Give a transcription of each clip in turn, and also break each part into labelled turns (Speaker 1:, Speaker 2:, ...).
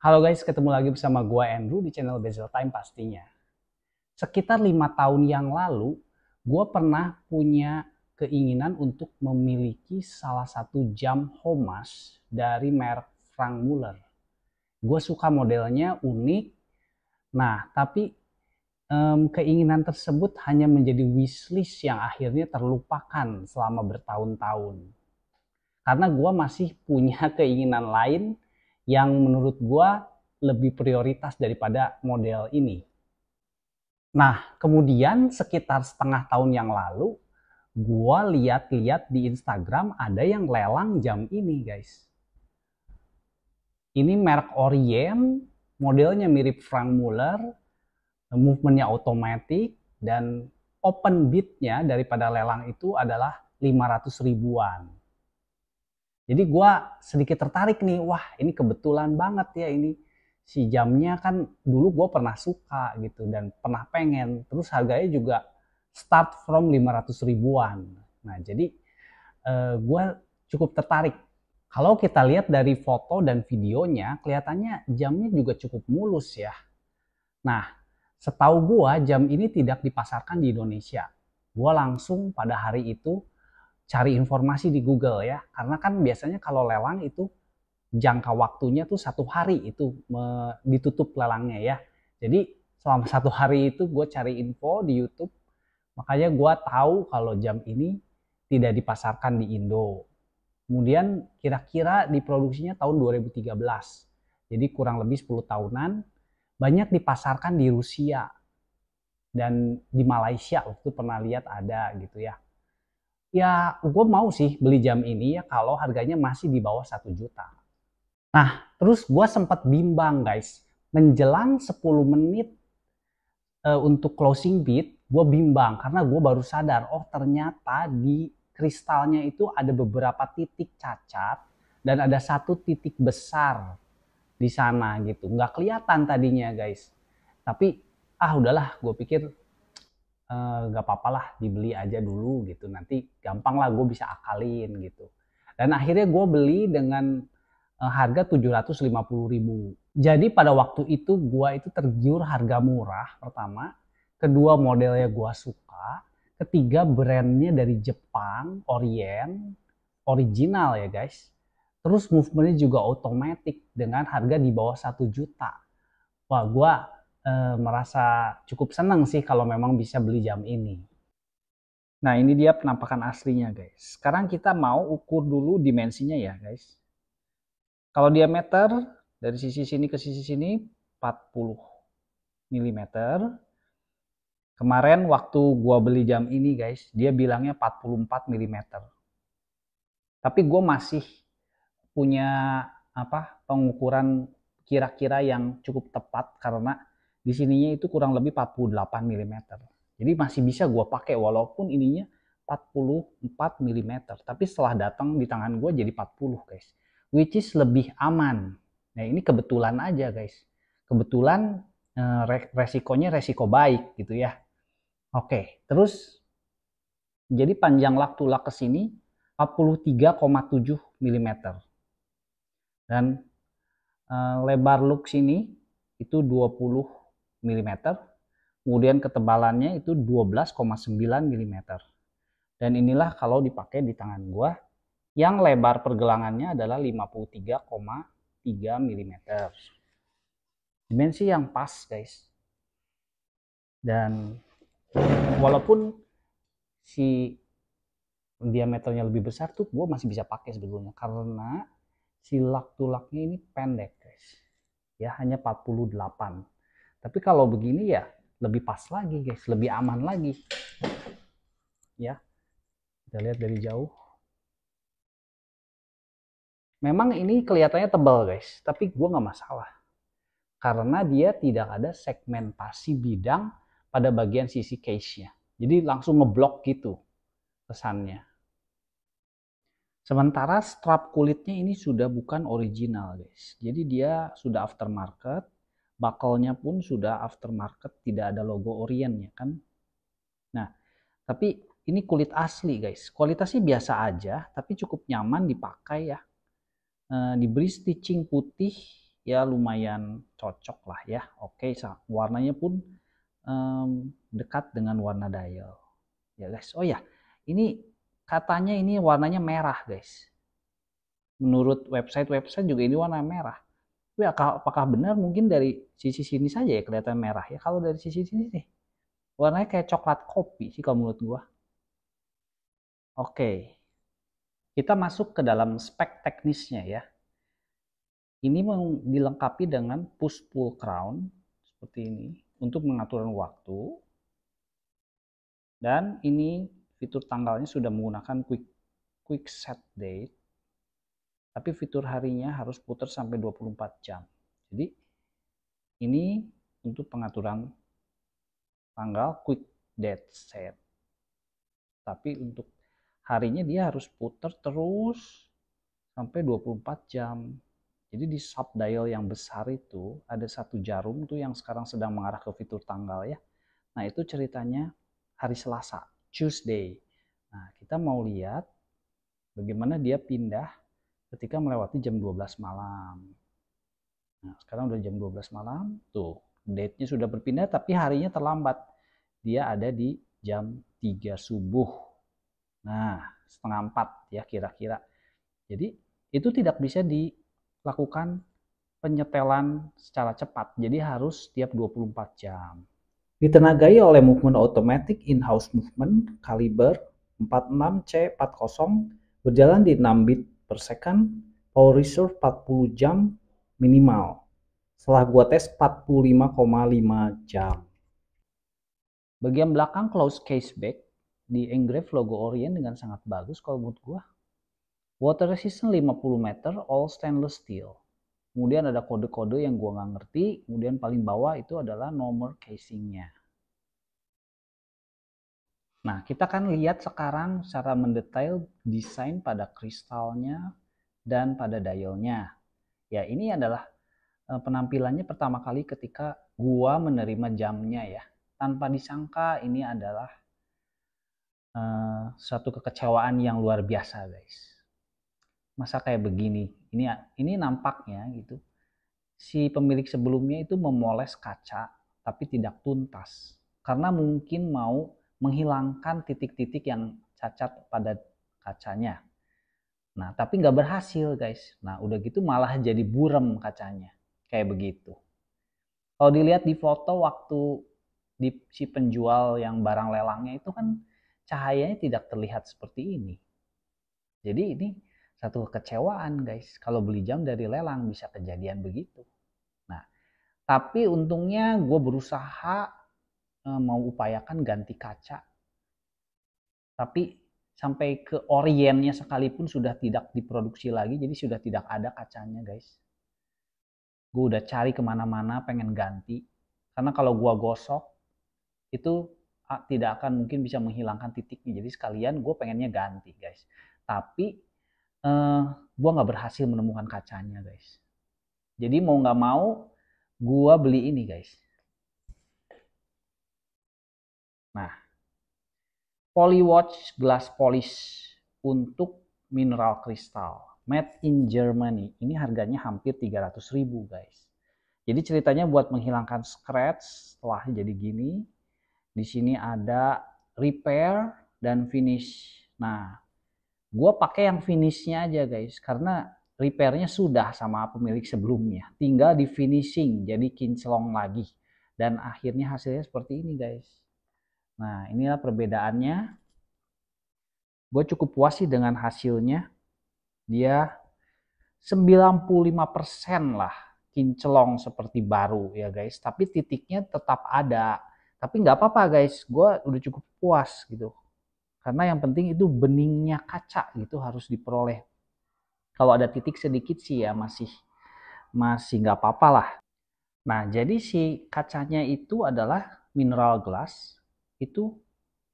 Speaker 1: Halo guys, ketemu lagi bersama gua Andrew di channel Bezel Time pastinya. Sekitar 5 tahun yang lalu, gua pernah punya keinginan untuk memiliki salah satu jam Homas dari merek Frank Muller. Gua suka modelnya unik. Nah, tapi keinginan tersebut hanya menjadi wishlist yang akhirnya terlupakan selama bertahun-tahun. Karena gue masih punya keinginan lain yang menurut gue lebih prioritas daripada model ini. Nah, kemudian sekitar setengah tahun yang lalu, gue lihat-lihat di Instagram ada yang lelang jam ini, guys. Ini merek Orient, modelnya mirip Frank Muller, movementnya otomatis, dan open bidnya daripada lelang itu adalah 500 ribuan. Jadi gue sedikit tertarik nih, wah ini kebetulan banget ya ini si jamnya kan dulu gue pernah suka gitu dan pernah pengen. Terus harganya juga start from 500 ribuan. Nah jadi gue cukup tertarik. Kalau kita lihat dari foto dan videonya kelihatannya jamnya juga cukup mulus ya. Nah setahu gue jam ini tidak dipasarkan di Indonesia. Gue langsung pada hari itu cari informasi di Google ya, karena kan biasanya kalau lelang itu jangka waktunya tuh 1 hari itu ditutup lelangnya ya. Jadi selama 1 hari itu gue cari info di YouTube, makanya gue tahu kalau jam ini tidak dipasarkan di Indo. Kemudian kira-kira diproduksinya tahun 2013, jadi kurang lebih 10 tahunan. Banyak dipasarkan di Rusia dan di Malaysia, waktu pernah lihat ada gitu ya. Ya, gue mau sih beli jam ini ya kalau harganya masih di bawah 1 juta. Nah, terus gue sempat bimbang guys. Menjelang 10 menit untuk closing bid, gue bimbang karena gue baru sadar, oh ternyata di kristalnya itu ada beberapa titik cacat dan ada satu titik besar di sana gitu. Nggak kelihatan tadinya guys. Tapi udahlah, gue pikir gak apa-apa lah dibeli aja dulu gitu, nanti gampang lah gue bisa akalin gitu. Dan akhirnya gue beli dengan harga 750.000. Jadi pada waktu itu gue itu tergiur harga murah pertama, kedua modelnya gue suka, ketiga brandnya dari Jepang, Orient, original ya guys. Terus movementnya juga otomatis dengan harga di bawah 1 juta. Wah, gue merasa cukup senang sih kalau memang bisa beli jam ini. Nah, ini dia penampakan aslinya guys. Sekarang kita mau ukur dulu dimensinya ya guys. Kalau diameter dari sisi sini ke sisi sini 40 mm. Kemarin waktu gua beli jam ini guys, dia bilangnya 44 mm. Tapi gue masih punya pengukuran kira-kira yang cukup tepat karena di sininya itu kurang lebih 48 mm. Jadi masih bisa gue pakai walaupun ininya 44 mm. Tapi setelah datang di tangan gue jadi 40 guys. Which is lebih aman. Nah ini kebetulan aja guys. Kebetulan resikonya resiko baik gitu ya. Oke, terus jadi panjang lak tulak ke sini 43,7 mm. Dan lebar look sini itu 20 mm. Kemudian ketebalannya itu 12,9 mm. Dan inilah kalau dipakai di tangan gua yang lebar pergelangannya adalah 53,3 mm. Dimensi yang pas guys. Dan walaupun si diameternya lebih besar tuh gue masih bisa pakai sebetulnya karena si lak tulaknya ini pendek guys ya, hanya 48. Tapi kalau begini ya lebih pas lagi guys, lebih aman lagi ya. Kita lihat dari jauh, memang ini kelihatannya tebal guys, tapi gue nggak masalah karena dia tidak ada segmentasi bidang pada bagian sisi case nya, jadi langsung ngeblok gitu kesannya. Sementara strap kulitnya ini sudah bukan original guys. Jadi dia sudah aftermarket. Buckle-nya pun sudah aftermarket. Tidak ada logo Orient ya kan. Nah tapi ini kulit asli guys. Kualitasnya biasa aja. Tapi cukup nyaman dipakai ya. Diberi stitching putih ya lumayan cocok lah ya. Oke, warnanya pun dekat dengan warna dial ya guys. Oh ya, ini katanya ini warnanya merah guys. Menurut website juga ini warna merah. Tapi apakah benar? Mungkin dari sisi sini saja ya kelihatan merah ya. Kalau dari sisi sini sih warnanya kayak coklat kopi sih kalau menurut gua. Oke, kita masuk ke dalam spek teknisnya ya. Ini dilengkapi dengan push pull crown seperti ini untuk mengatur waktu. Dan ini fitur tanggalnya sudah menggunakan quick set date. Tapi fitur harinya harus putar sampai 24 jam. Jadi ini untuk pengaturan tanggal quick date set. Tapi untuk harinya dia harus putar terus sampai 24 jam. Jadi di sub dial yang besar itu ada satu jarum tuh yang sekarang sedang mengarah ke fitur tanggal ya. Nah itu ceritanya hari Selasa, Tuesday. Nah kita mau lihat bagaimana dia pindah ketika melewati jam 12 malam. Nah sekarang udah jam 12 malam, tuh date-nya sudah berpindah tapi harinya terlambat. Dia ada di jam 3 subuh. Nah setengah 4 ya kira-kira. Jadi itu tidak bisa dilakukan penyetelan secara cepat. Jadi harus setiap 24 jam. Ditenagai oleh movement automatic in-house movement kaliber 46C40 berjalan di 6 bit per second, power reserve 40 jam minimal. Setelah gua tes 45,5 jam. Bagian belakang close case back di engrave logo Orient dengan sangat bagus kalau menurut gua. Water resistant 50 meter all stainless steel. Kemudian ada kode-kode yang gua nggak ngerti. Kemudian paling bawah itu adalah nomor casingnya. Nah, kita kan lihat sekarang secara mendetail desain pada kristalnya dan pada dialnya. Ya, ini adalah penampilannya pertama kali ketika gua menerima jamnya ya. Tanpa disangka ini adalah suatu kekecewaan yang luar biasa, guys. Masa kayak begini? Ini nampaknya gitu. Si pemilik sebelumnya itu memoles kaca tapi tidak tuntas. Karena mungkin mau menghilangkan titik-titik yang cacat pada kacanya. Nah, tapi nggak berhasil, guys. Nah, udah gitu malah jadi buram kacanya. Kayak begitu. Kalau dilihat di foto waktu di si penjual yang barang lelangnya itu kan cahayanya tidak terlihat seperti ini. Jadi ini satu kekecewaan, guys. Kalau beli jam dari lelang bisa kejadian begitu. Nah, tapi untungnya gue berusaha mau upayakan ganti kaca. Tapi sampai ke Orientnya sekalipun sudah tidak diproduksi lagi, jadi sudah tidak ada kacanya, guys. Gue udah cari kemana-mana pengen ganti. Karena kalau gue gosok, itu tidak akan mungkin bisa menghilangkan titiknya. Jadi sekalian gue pengennya ganti, guys. Tapi gue nggak berhasil menemukan kacanya, guys. Jadi mau nggak mau, gue beli ini, guys. Nah, Polywatch glass polish untuk mineral kristal made in Germany. Ini harganya hampir 300.000, guys. Jadi ceritanya buat menghilangkan scratch setelah jadi gini. Di sini ada repair dan finish. Nah, gue pakai yang finishnya aja, guys, karena repairnya sudah sama pemilik sebelumnya. Tinggal di finishing, jadi kinclong lagi. Dan akhirnya hasilnya seperti ini, guys. Nah, inilah perbedaannya. Gue cukup puas sih dengan hasilnya. Dia 95% lah kinclong seperti baru ya, guys. Tapi titiknya tetap ada. Tapi nggak apa-apa, guys. Gue udah cukup puas gitu. Karena yang penting itu beningnya kaca gitu harus diperoleh. Kalau ada titik sedikit sih ya masih nggak apa-apa lah. Nah, jadi si kacanya itu adalah mineral glass. Itu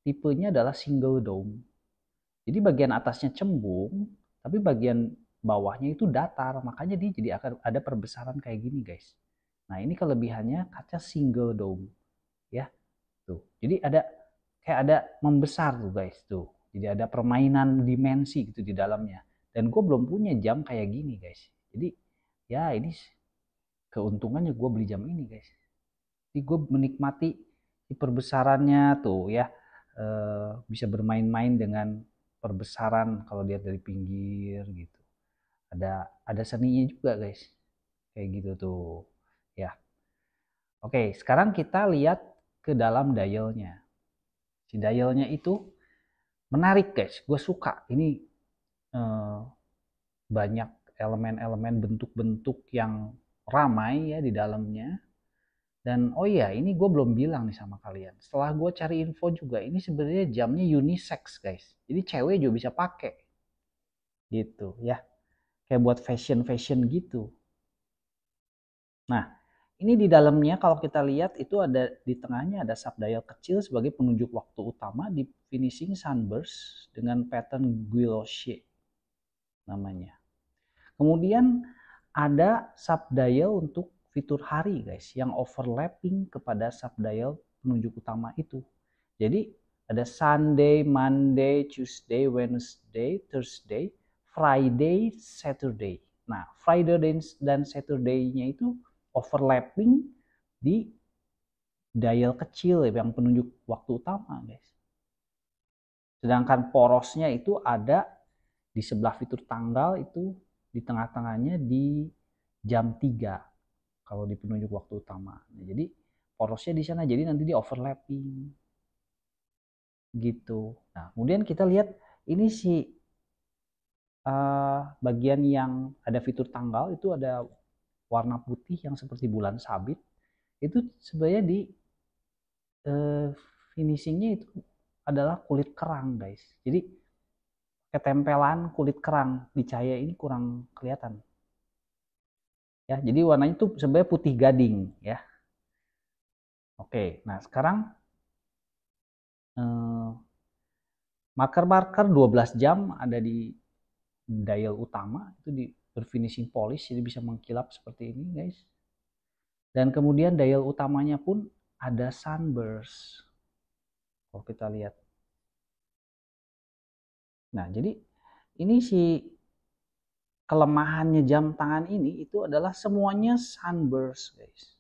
Speaker 1: tipenya adalah single dome. Jadi bagian atasnya cembung, tapi bagian bawahnya itu datar. Makanya dia jadi akan ada perbesaran kayak gini, guys. Nah, ini kelebihannya kaca single dome. Ya, tuh. Jadi kayak ada membesar tuh, guys. Tuh. Jadi ada permainan dimensi gitu di dalamnya. Dan gue belum punya jam kayak gini, guys. Jadi ya ini
Speaker 2: keuntungannya gue beli jam ini guys. Jadi gue menikmati di perbesarannya tuh ya, bisa bermain-main dengan perbesaran kalau lihat dari pinggir gitu. Ada seninya juga guys, kayak gitu tuh ya. Oke, sekarang kita lihat ke dalam dialnya. Si dialnya itu menarik guys, gue suka. Ini banyak elemen-elemen bentuk-bentuk yang ramai ya di dalamnya. Dan oh iya, ini gue belum bilang nih sama kalian. Setelah gue cari info juga, ini sebenarnya jamnya unisex guys. Jadi cewek juga bisa pakai. Gitu ya. Kayak buat fashion-fashion gitu. Nah, ini di dalamnya kalau kita lihat itu ada di tengahnya ada subdial kecil sebagai penunjuk waktu utama di finishing sunburst dengan pattern guilloche namanya. Kemudian ada subdial untuk fitur hari guys yang overlapping kepada subdial penunjuk utama itu. Jadi ada Sunday, Monday, Tuesday, Wednesday, Thursday, Friday, Saturday. Nah, Friday dan Saturday-nya itu overlapping di dial kecil yang penunjuk waktu utama guys. Sedangkan porosnya itu ada di sebelah fitur tanggal itu di tengah-tengahnya di jam 3 kalau di penunjuk waktu utama. Nah, jadi porosnya di sana jadi nanti di overlapping gitu. Nah, kemudian kita lihat ini si bagian yang ada fitur tanggal itu ada warna putih yang seperti bulan sabit. Itu sebenarnya di finishingnya itu adalah kulit kerang guys. Jadi ketempelan kulit kerang di cahaya ini kurang kelihatan. Ya, jadi warnanya itu sebenarnya putih gading ya. Oke, nah sekarang marker-marker 12 jam ada di dial utama itu di berfinishing polish jadi bisa mengkilap seperti ini guys. Dan kemudian dial utamanya pun ada sunburst. Kalau kita lihat. Nah, jadi ini si kelemahannya jam tangan ini itu adalah semuanya sunburst guys.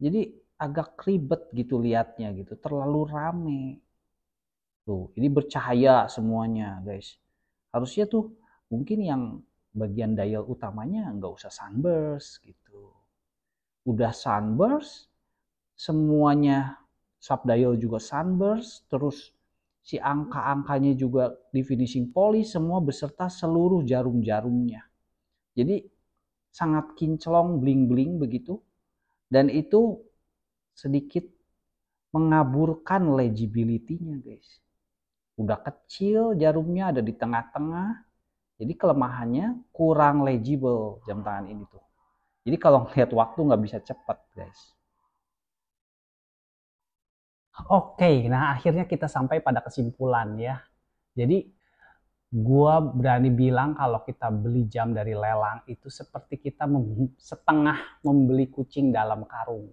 Speaker 2: Jadi agak ribet gitu liatnya gitu, terlalu rame. Tuh, ini bercahaya semuanya guys. Harusnya tuh mungkin yang bagian dial utamanya nggak usah sunburst gitu. Udah sunburst, semuanya subdial juga sunburst, terus si angka-angkanya juga di finishing polish semua beserta seluruh jarum-jarumnya. Jadi sangat kinclong, bling-bling begitu. Dan itu sedikit mengaburkan legibility-nya guys. Udah kecil jarumnya ada di tengah-tengah. Jadi kelemahannya kurang legible jam tangan ini tuh. Jadi kalau ngeliat waktu nggak bisa cepat guys.
Speaker 1: Oke, nah akhirnya kita sampai pada kesimpulan ya. Jadi gua berani bilang kalau kita beli jam dari lelang itu seperti kita setengah membeli kucing dalam karung.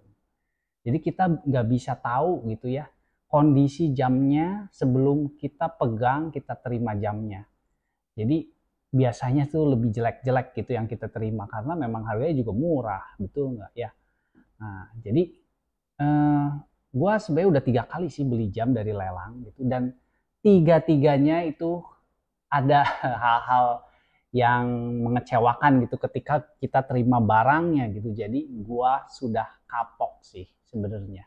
Speaker 1: Jadi kita nggak bisa tahu gitu ya kondisi jamnya sebelum kita pegang, kita terima jamnya. Jadi biasanya tuh lebih jelek-jelek gitu yang kita terima karena memang harganya juga murah, betul nggak ya? Nah, jadi gue sebenarnya udah 3 kali sih beli jam dari lelang gitu dan tiga-tiganya itu ada hal-hal yang mengecewakan gitu ketika kita terima barangnya gitu. Jadi gue sudah kapok sih sebenarnya.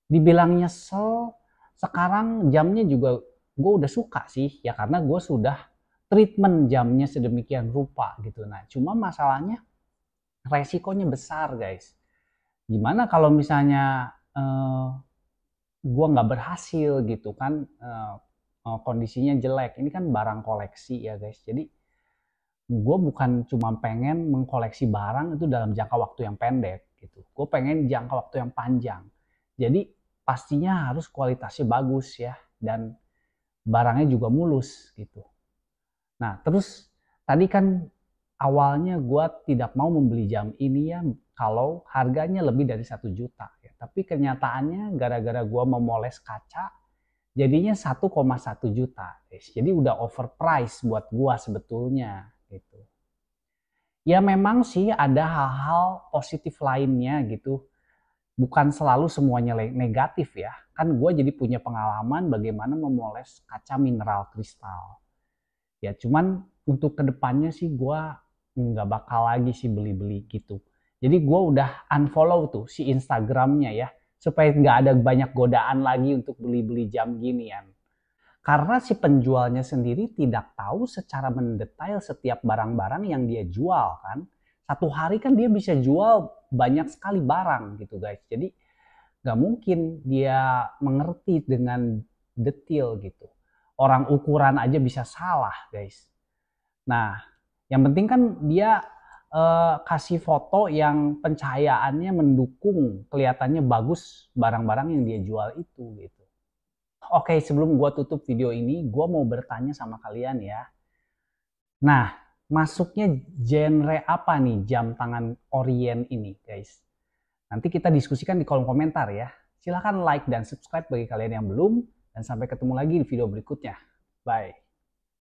Speaker 1: Dibilang nyesel, sekarang jamnya juga gue udah suka sih ya karena gue sudah treatment jamnya sedemikian rupa gitu. Nah, cuma masalahnya resikonya besar guys. Gimana kalau misalnya gue nggak berhasil gitu kan, kondisinya jelek. Ini kan barang koleksi ya guys. Jadi gue bukan cuma pengen mengkoleksi barang itu dalam jangka waktu yang pendek gitu. Gue pengen jangka waktu yang panjang. Jadi pastinya harus kualitasnya bagus ya dan barangnya juga mulus gitu. Nah terus tadi kan awalnya gue tidak mau membeli jam ini ya kalau harganya lebih dari 1 juta ya. Tapi kenyataannya gara-gara gue memoles kaca jadinya 1,1 juta. Jadi udah overprice buat gue sebetulnya gitu. Ya memang sih ada hal-hal positif lainnya gitu. Bukan selalu semuanya negatif ya. Kan gue jadi punya pengalaman bagaimana memoles kaca mineral kristal. Ya cuman untuk kedepannya sih gue nggak bakal lagi sih beli-beli gitu. Jadi gue udah unfollow tuh si Instagramnya ya. Supaya nggak ada banyak godaan lagi untuk beli-beli jam ginian. Karena si penjualnya sendiri tidak tahu secara mendetail setiap barang-barang yang dia jual kan. Satu hari kan dia bisa jual banyak sekali barang gitu guys. Jadi nggak mungkin dia mengerti dengan detail gitu. Orang ukuran aja bisa salah guys. Nah yang penting kan dia kasih foto yang pencahayaannya mendukung, kelihatannya bagus barang-barang yang dia jual itu gitu. Oke, sebelum gua tutup video ini, gua mau bertanya sama kalian ya. Nah, masuknya genre apa nih jam tangan Orient ini, guys? Nanti kita diskusikan di kolom komentar ya. Silahkan like dan subscribe bagi kalian yang belum. Dan sampai ketemu lagi di video berikutnya. Bye.